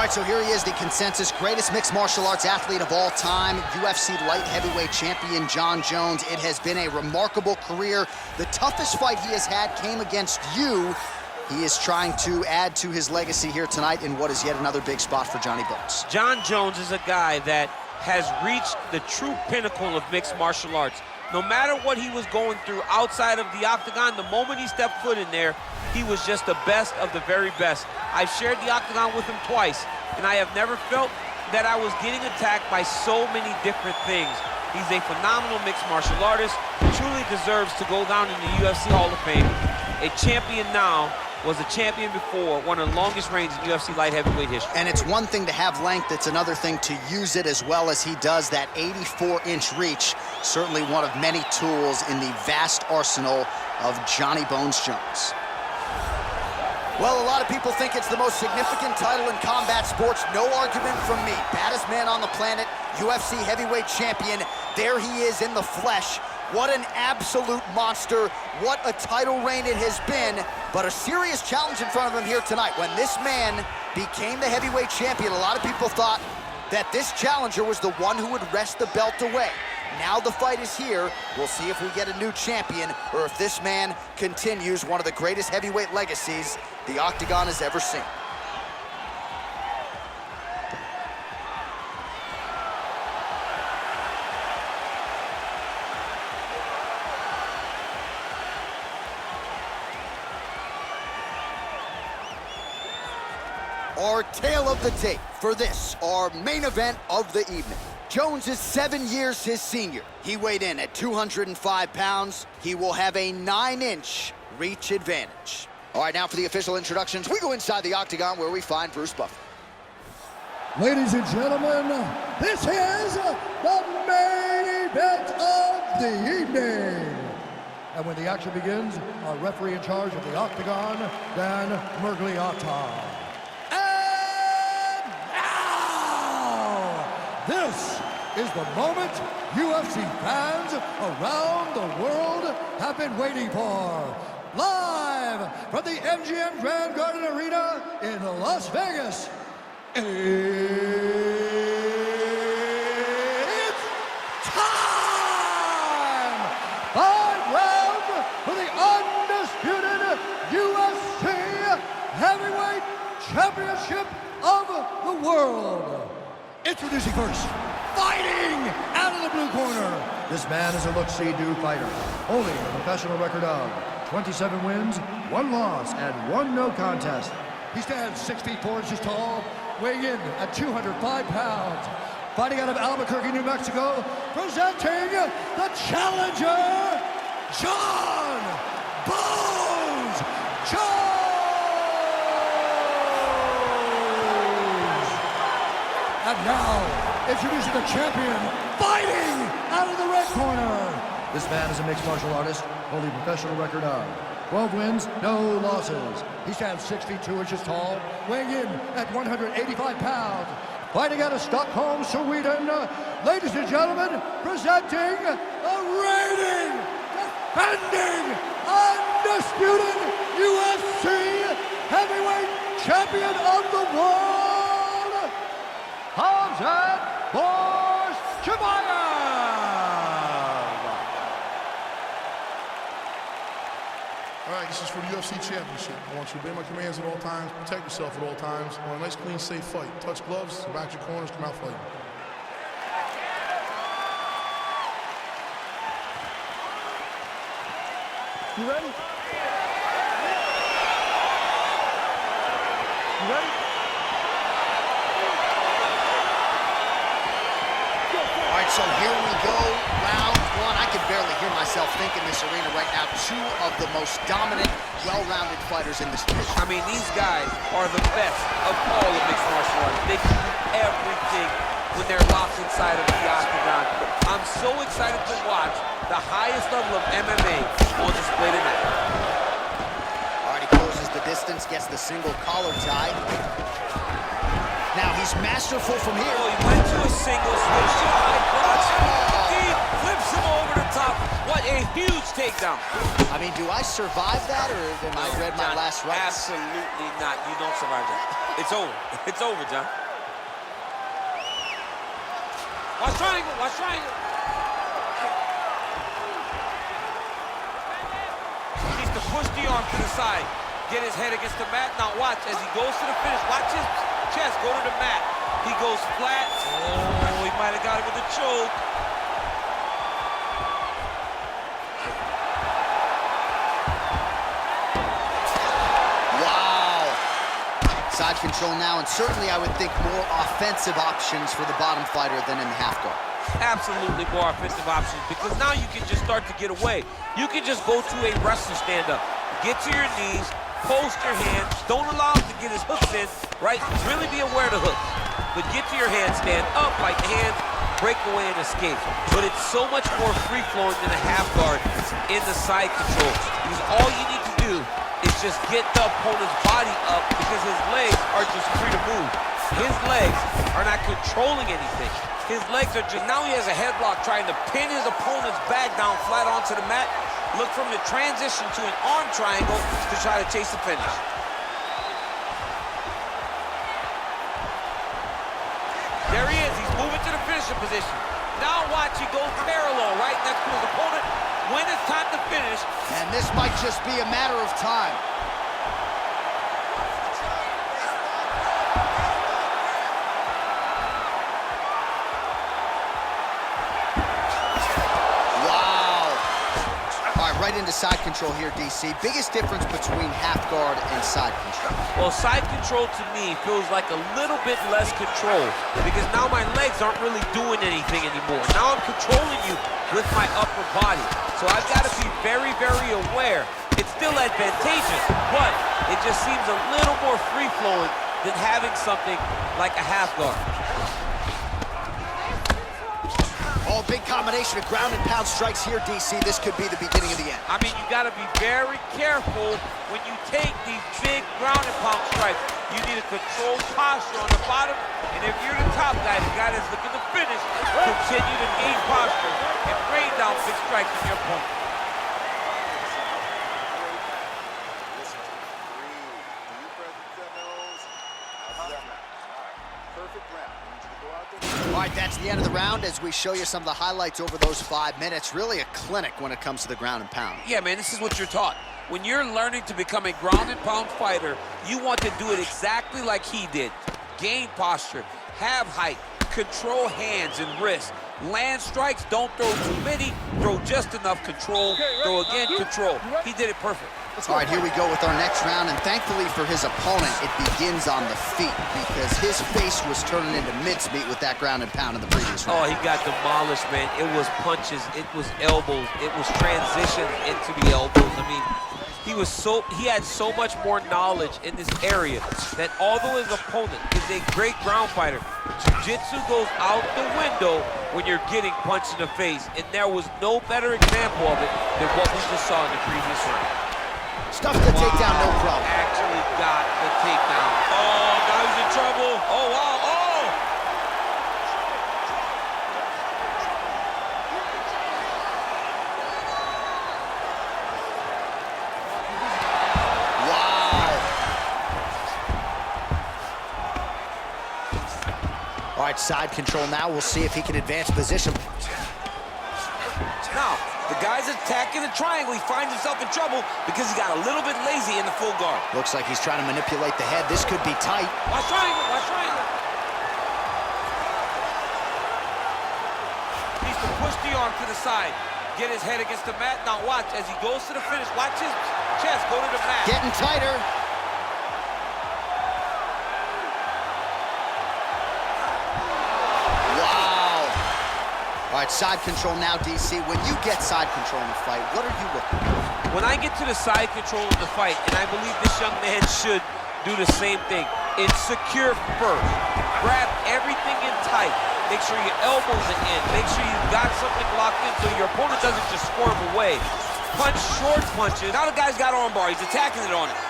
right, so here he is, the consensus greatest mixed martial arts athlete of all time, UFC light heavyweight champion Jon Jones. It has been a remarkable career. The toughest fight he has had came against you. He is trying to add to his legacy here tonight in what is yet another big spot for Johnny Bones. Jon Jones is a guy that has reached the true pinnacle of mixed martial arts. No matter what he was going through outside of the octagon, the moment he stepped foot in there, he was just the best of the very best. I've shared the octagon with him twice, and I have never felt that I was getting attacked by so many different things. He's a phenomenal mixed martial artist, truly deserves to go down in the UFC Hall of Fame. A champion now, was a champion before, one of the longest reigns in UFC light heavyweight history. And it's one thing to have length, it's another thing to use it as well as he does. That 84-inch reach, certainly one of many tools in the vast arsenal of Johnny Bones Jones. Well, a lot of people think it's the most significant title in combat sports. No argument from me. Baddest man on the planet, UFC heavyweight champion. There he is in the flesh. What an absolute monster. What a title reign it has been. But a serious challenge in front of him here tonight. When this man became the heavyweight champion, a lot of people thought that this challenger was the one who would wrest the belt away. Now the fight is here. We'll see if we get a new champion or if this man continues one of the greatest heavyweight legacies the Octagon has ever seen. Our tale of the tape for this, our main event of the evening. Jones is 7 years his senior. He weighed in at 205 pounds. He will have a 9-inch reach advantage. All right, now for the official introductions, we go inside the Octagon where we find Bruce Buffer. Ladies and gentlemen, this is the main event of the evening. And when the action begins, our referee in charge of the Octagon, Dan Mergliata. This is the moment UFC fans around the world have been waiting for. Live from the MGM Grand Garden Arena in Las Vegas, it's time! 5 rounds for the undisputed UFC Heavyweight Championship of the world. Introducing first, fighting out of the blue corner. This man is a look-see-do fighter, holding a professional record of 27 wins, 1 loss, and 1 no contest. He stands 6 feet 4 inches tall, weighing in at 205 pounds. Fighting out of Albuquerque, New Mexico, presenting the challenger, Jon Bones Jones. And now, introducing the champion, fighting out of the red corner. This man is a mixed martial artist, holding a professional record of 12 wins, no losses. He stands 6 feet 2 inches tall, weighing in at 185 pounds. Fighting out of Stockholm, Sweden, ladies and gentlemen, presenting the reigning, defending, undisputed UFC heavyweight champion of the world, Khamzat Chimaev! All right, this is for the UFC Championship. I want you to obey my commands at all times, protect yourself at all times. I want a nice, clean, safe fight. Touch gloves, back your corners, come out fighting. You ready? You ready? All right, so here we go, round 1. I can barely hear myself think in this arena right now. 2 of the most dominant, well-rounded fighters in this division. I mean, these guys are the best of all of mixed martial arts. They can do everything when they're locked inside of the octagon. I'm so excited to watch the highest level of MMA on display tonight. All right, he closes the distance, gets the single collar tie. Now he's masterful from here. Oh, he went to a single switch to high cross. He flips him over the top. What a huge takedown. I mean, do I survive that, or am I read my last rites? Absolutely not. You don't survive that. It's over. It's over, John. Watch triangle. Watch triangle. He needs to push the arm to the side. Get his head against the mat. Now watch as he goes to the finish. Watch his chest go to the mat. He goes flat. Oh, he might have got it with a choke. Side control now, and certainly I would think more offensive options for the bottom fighter than in the half guard. Absolutely more offensive options, because now you can just start to get away. You can just go to a wrestler stand-up. Get to your knees, post your hands, don't allow him to get his hooks in, right? Really be aware of the hooks. But get to your hand, stand up, like the hands, break away and escape. But it's so much more free-flowing than a half guard in the side control, because all you need to do is just get the opponent's body up, because his legs are just free to move. His legs are not controlling anything. His legs are just, now he has a headlock trying to pin his opponent's back down flat onto the mat. Look from the transition to an arm triangle to try to chase the finish. There he is, he's moving to the finishing position. Now watch, he goes parallel right next to his opponent. When it's time to finish. And this might just be a matter of time. Right into side control here, DC. Biggest difference between half guard and side control? Well, side control to me feels like a little bit less control, because now my legs aren't really doing anything anymore. Now I'm controlling you with my upper body. So I've got to be very, very aware. It's still advantageous, but it just seems a little more free-flowing than having something like a half guard. Oh, big combination of ground and pound strikes here, DC. This could be the beginning of the end. I mean, you got to be very careful when you take these big ground and pound strikes. You need a controlled posture on the bottom, and if you're the top guy, the guy that's looking to finish, continue to gain posture and rain down big strikes on your opponent. All right, that's the end of the round as we show you some of the highlights over those 5 minutes. Really a clinic when it comes to the ground and pound. Yeah, man, this is what you're taught. When you're learning to become a ground and pound fighter, you want to do it exactly like he did. Gain posture, have height, control hands and wrists. Land strikes, don't throw too many, throw just enough, control, throw again, control. He did it perfect. All right, here we go with our next round, and thankfully for his opponent, it begins on the feet, because his face was turning into mincemeat with that ground and pound in the previous round. Oh, he got demolished, man. It was punches, it was elbows, it was transition into the elbows. I mean, he had so much more knowledge in this area that although his opponent is a great ground fighter, jiu-jitsu goes out the window when you're getting punched in the face, and there was no better example of it than what we just saw in the previous round. Stuff the takedown, no problem. Actually got the takedown. Oh, now he's in trouble. Oh, wow, oh! Wow. All right, side control now. We'll see if he can advance position. Now, the guy's attacking the triangle. He finds himself in trouble because he got a little bit lazy in the full guard. Looks like he's trying to manipulate the head. This could be tight. Watch triangle, watch triangle. Needs to push the arm to the side. Get his head against the mat. Now watch, as he goes to the finish, watch his chest go to the mat. Getting tighter. All right, side control now, DC. When you get side control in the fight, what are you looking for? When I get to the side control of the fight, and I believe this young man should do the same thing, it's secure first. Grab everything in tight. Make sure your elbows are in. Make sure you've got something locked in so your opponent doesn't just swerve away. Punch short punches. Now the guy's got armbar. He's attacking it on it.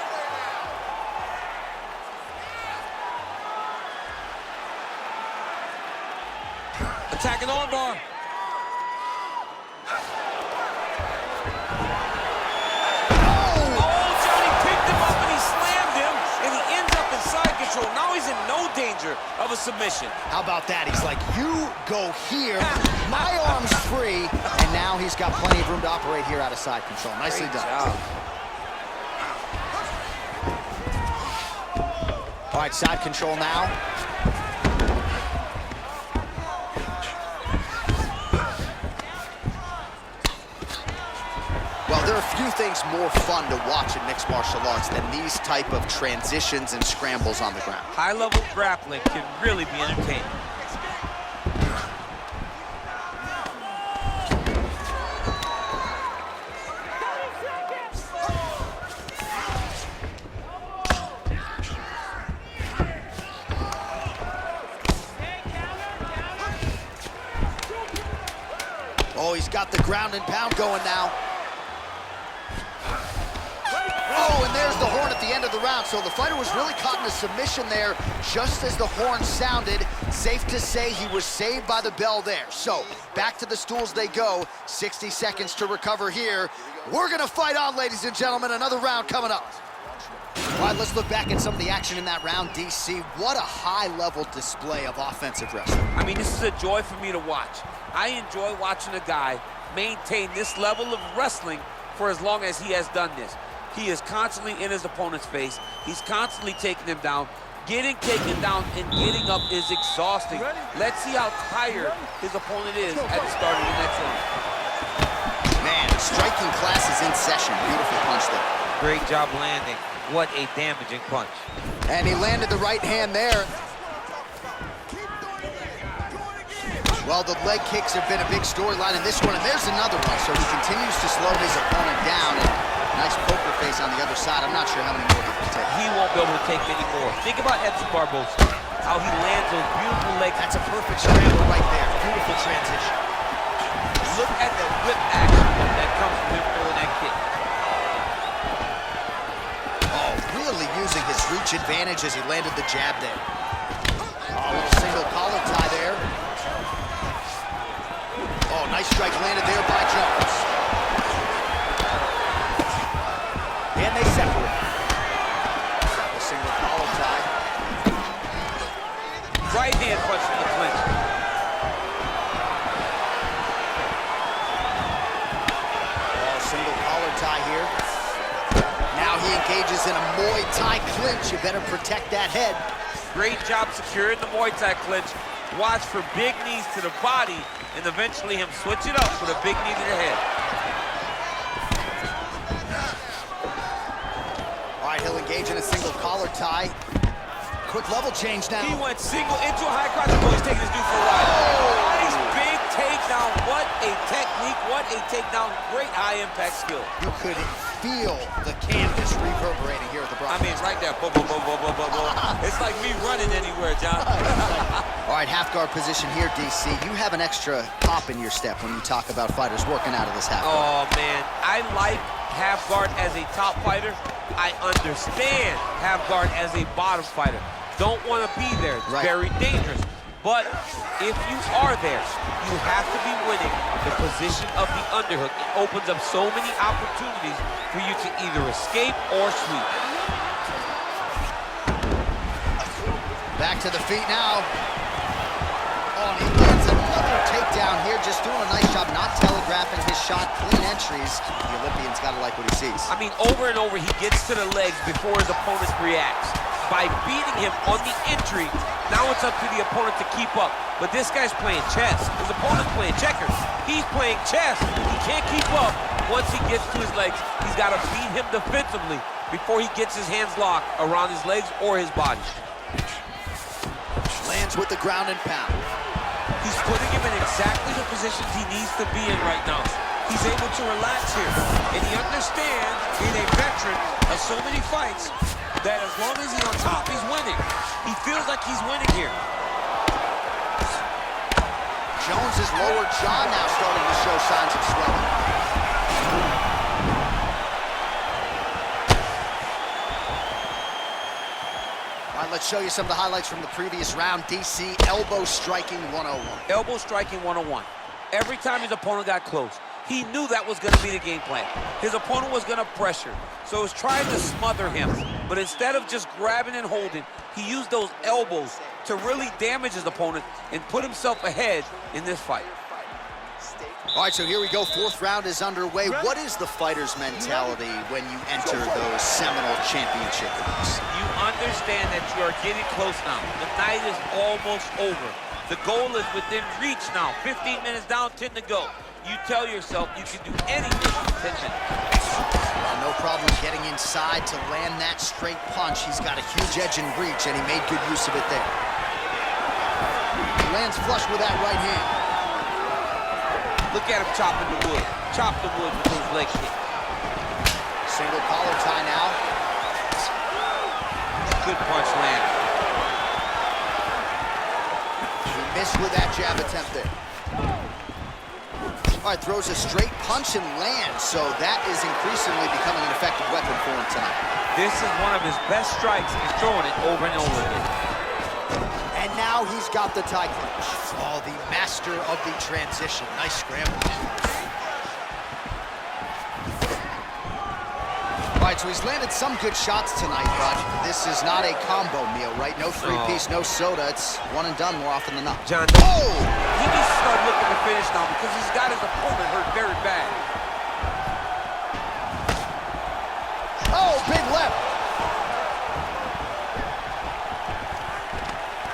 Attacking armbar. Oh, Johnny picked him up and he slammed him, and he ends up in side control. danger of a submission. How about that? He's like, you go here, my arm's free, and now he's got plenty of room to operate here out of side control. Nicely done. Job. All right, side control now. Well, there are few things more fun to watch in mixed martial arts than these type of transitions and scrambles on the ground. High-level grappling can really be entertaining. Oh, he's got the ground and pound going now. Oh, and there's the horn at the end of the round. So the fighter was really caught in a submission there just as the horn sounded. Safe to say he was saved by the bell there. So back to the stools they go. 60 seconds to recover here. We're gonna fight on, ladies and gentlemen. Another round coming up. All right, let's look back at some of the action in that round, DC. What a high-level display of offensive wrestling. I mean, this is a joy for me to watch. I enjoy watching a guy maintain this level of wrestling for as long as he has done this. He is constantly in his opponent's face. He's constantly taking him down. Getting taken down and getting up is exhausting. Let's see how tired his opponent is at the start of the next round. Man, striking class is in session. Beautiful punch there. Great job landing. What a damaging punch. And he landed the right hand there. Well, the leg kicks have been a big storyline in this one, and there's another one. So he continues to slow his opponent down. And nice poker face on the other side. I'm not sure how many more he can take. He won't be able to take many more. Think about Edson Barbosa, how he lands those beautiful legs. That's a perfect scramble right there. Beautiful transition. Look at the whip action that comes from him throwing that kick. Oh, really using his reach advantage as he landed the jab there. Oh, little single collar tie there. Oh, nice strike landed there by Jones. And they separate. A single collar tie. Right hand punch from the clinch. Oh, single collar tie here. Now he engages in a Muay Thai clinch. You better protect that head. Great job securing the Muay Thai clinch. Watch for big knees to the body, and eventually him switch it up with a big knee to the head. All right, he'll engage in a single collar tie. Quick level change now. He went single into a high cross. Oh, he's taking his dude for a ride. Oh! Nice big takedown. What a technique. What a takedown. Great high impact skill. You could feel the canvas reverberating here at the Broadway. I mean, right there. Boom, boom, boom, boom, boom, boom, boom. It's like me running anywhere, John. All right, half guard position here, DC. You have an extra pop in your step when you talk about fighters working out of this half guard. Oh, man. I like half guard as a top fighter. I understand half guard as a bottom fighter. Don't want to be there. It's very dangerous. But if you are there, you have to be winning the position of the underhook. It opens up so many opportunities for you to either escape or sweep. Back to the feet now. Oh, and he lands another takedown here, just doing a nice job not telegraphing his shot. Clean entries. The Olympian's got to like what he sees. I mean, over and over, he gets to the legs before his opponent reacts. By beating him on the entry, now it's up to the opponent to keep up. But this guy's playing chess. His opponent's playing checkers. He's playing chess. He can't keep up. Once he gets to his legs, he's got to beat him defensively before he gets his hands locked around his legs or his body. Lands with the ground and pound. He's putting him in exactly the positions he needs to be in right now. He's able to relax here. And he understands, being a veteran of so many fights, that as long as he's on top, he's winning. He feels like he's winning here. Jones's lower jaw now starting to show signs of swelling. All right, let's show you some of the highlights from the previous round. DC, elbow striking 101. Elbow striking 101. Every time his opponent got close, he knew that was going to be the game plan. His opponent was going to pressure, so he was trying to smother him. But instead of just grabbing and holding, he used those elbows to really damage his opponent and put himself ahead in this fight. All right, so here we go. Fourth round is underway. What is the fighter's mentality when you enter those seminal championship rounds? You understand that you are getting close now. The night is almost over. The goal is within reach now. 15 minutes down, 10 to go. You tell yourself you can do anything in 10 minutes. Well, no problem getting inside to land that straight punch. He's got a huge edge in reach, and he made good use of it there. He lands flush with that right hand. Look at him chopping the wood. Chop the wood with those leg kicks. Single collar tie now. Good punch land. He missed with that jab attempt there. All right, throws a straight punch and lands, so that is increasingly becoming an effective weapon for him tonight. This is one of his best strikes, and throwing it over and over again. And now he's got the tie clinch. Oh, the master of the transition. Nice scramble. All right, so he's landed some good shots tonight, but this is not a combo meal, right? No three-piece, no soda. It's one and done more often than not. John, oh! He needs to start looking to finish now because he's got his opponent hurt very bad. Oh, big left.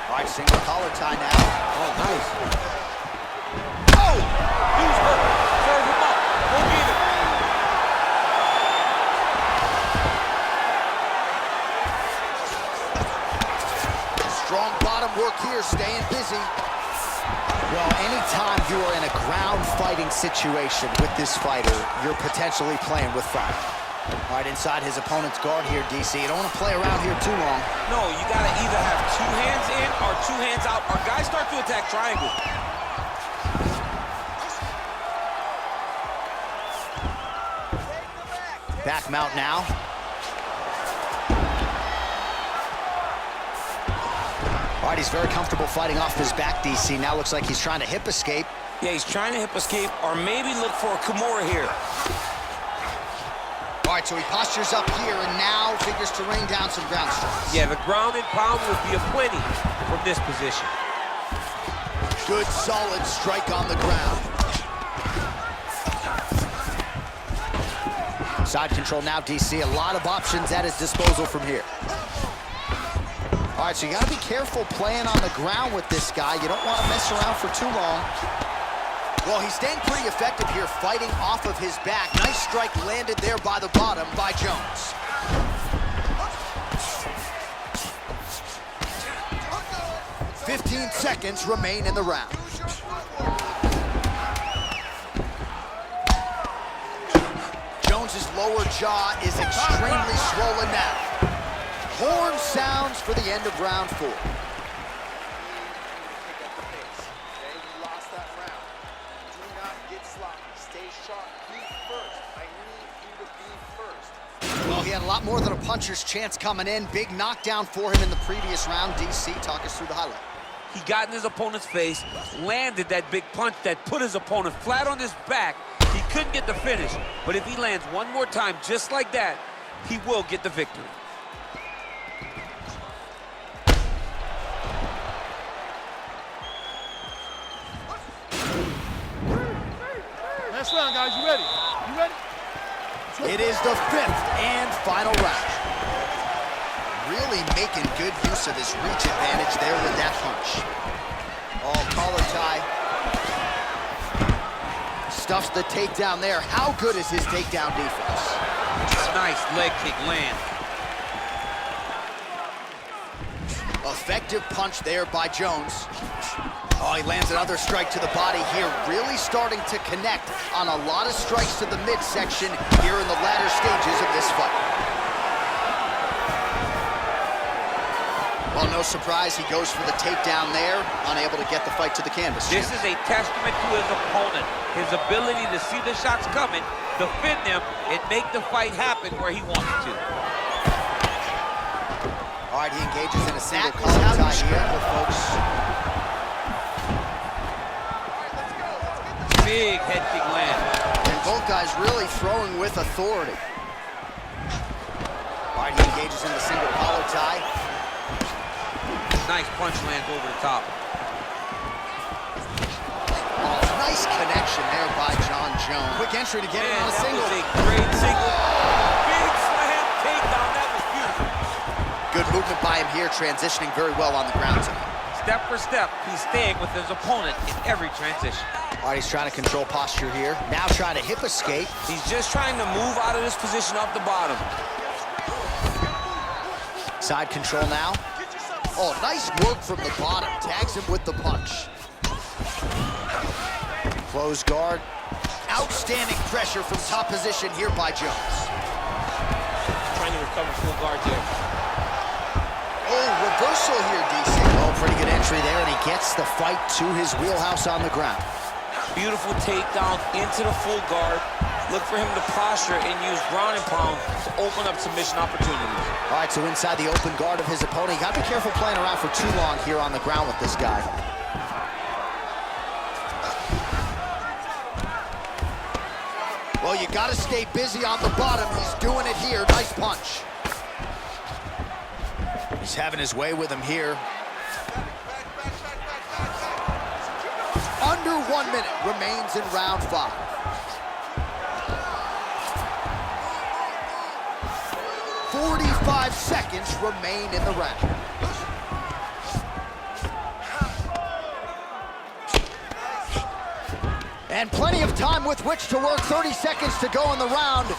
All right, single collar tie now. Oh, nice. Oh! He's hurt. Serve him up. Go get him. Strong bottom work here, staying busy. Well, anytime you are in a ground fighting situation with this fighter, you're potentially playing with fire. All right, inside his opponent's guard here, DC. You don't want to play around here too long. No, you got to either have two hands in or two hands out, or guys start to attack triangle. Back mount now. All right, he's very comfortable fighting off his back, DC. Now looks like he's trying to hip escape. Yeah, he's trying to hip escape or maybe look for a Kimura here. All right, so he postures up here and now figures to rain down some ground strikes. Yeah, the ground and pound would be a plenty from this position. Good, solid strike on the ground. Side control now, DC. A lot of options at his disposal from here. All right, so you got to be careful playing on the ground with this guy. You don't want to mess around for too long. Well, he's staying pretty effective here, fighting off of his back. Nice strike landed there by the bottom by Jones. "15 seconds remain in the round. Jones's lower jaw is extremely swollen now. Horn sounds for the end of round 4. Well, he had a lot more than a puncher's chance coming in. Big knockdown for him in the previous round. DC, talk us through the highlight. He got in his opponent's face, landed that big punch that put his opponent flat on his back. He couldn't get the finish, but if he lands one more time just like that, he will get the victory. Last round, guys. You ready? You ready? It is the 5th and final round. Really making good use of his reach advantage there with that punch. Oh, collar tie. Stuffs the takedown there. How good is his takedown defense? Nice leg kick land. Effective punch there by Jones. Oh, he lands another strike to the body here, really starting to connect on a lot of strikes to the midsection here in the latter stages of this fight. Well, no surprise, he goes for the takedown there, unable to get the fight to the canvas. This is a testament to his opponent, his ability to see the shots coming, defend them, and make the fight happen where he wants it to. All right, he engages in a single collar tie here, folks. Big head kick land. And both guys really throwing with authority. All right, he engages in the single collar tie. Nice punch lands over the top. Oh, nice connection there by John Jones. Quick entry to get him on a single. That was a great single. Big slam takedown. That was beautiful. Good movement by him here, transitioning very well on the ground tonight. Step for step, he's staying with his opponent in every transition. All right, he's trying to control posture here. Now trying to hip escape. He's just trying to move out of this position up the bottom. Side control now. Oh, nice work from the bottom. Tags him with the punch. Close guard. Outstanding pressure from top position here by Jones. Trying to recover full guard there. Oh, reversal here, DC. Oh, pretty good entry there, and he gets the fight to his wheelhouse on the ground. Beautiful takedown into the full guard. Look for him to posture and use ground and pound to open up submission opportunities. All right, so inside the open guard of his opponent. You got to be careful playing around for too long here on the ground with this guy. Well, you got to stay busy on the bottom. He's doing it here. Nice punch. He's having his way with him here. Under 1 minute remains in round 5. "45 seconds remain in the round. And plenty of time with which to work. 30 seconds to go in the round.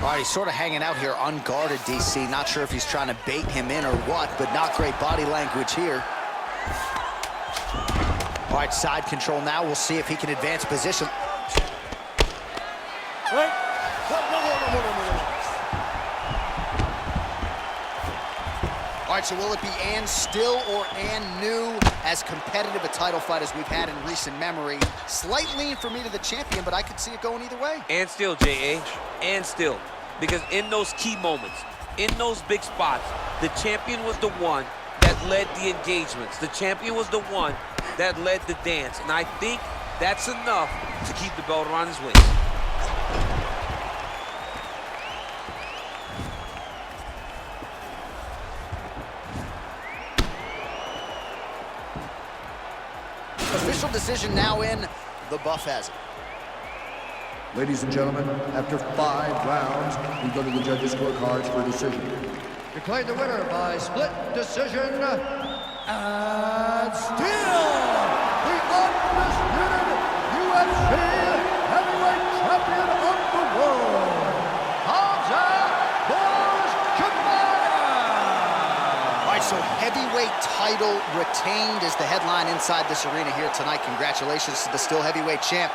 All right, he's sort of hanging out here unguarded, DC. Not sure if he's trying to bait him in or what, but not great body language here. All right, side control now. We'll see if he can advance position. Wait. All right, so will it be and still or and new? As competitive a title fight as we've had in recent memory. Slight lean for me to the champion, but I could see it going either way. And still, J.A., and still. Because in those key moments, in those big spots, the champion was the one that led the engagements. The champion was the one that led the dance. And I think that's enough to keep the belt around his waist. Official decision now in. The buff has it. Ladies and gentlemen, after 5 rounds, we go to the judges' scorecards for a decision. Declared the winner by split decision, and still the undisputed UFC heavyweight champion of the world, Khamzat Chimaev. All right, so heavyweight title retained is the headline inside this arena here tonight. Congratulations to the still heavyweight champ.